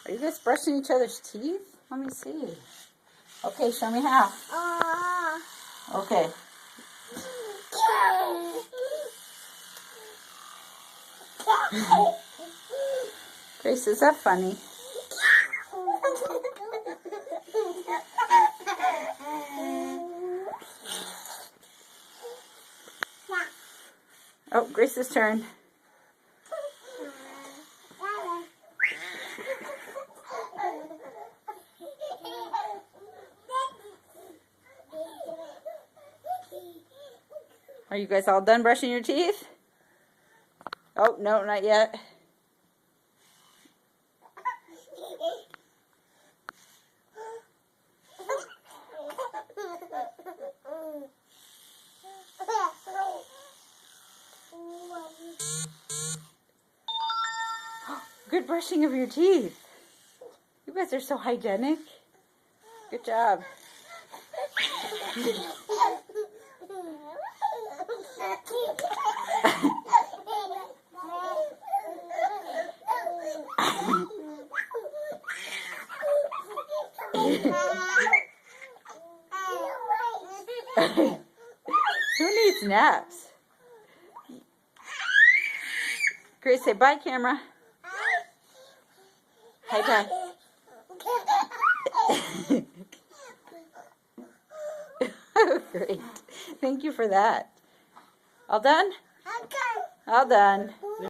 Are you guys brushing each other's teeth? Let me see. Okay, show me how. Okay. Grace, is that funny? Oh, Grace's turn. Are you guys all done brushing your teeth? Oh, no, not yet. Good brushing of your teeth. You guys are so hygienic. Good job. Who needs naps? Grace, say bye, camera. Hi, bye. Great. Thank you for that. All done? All done.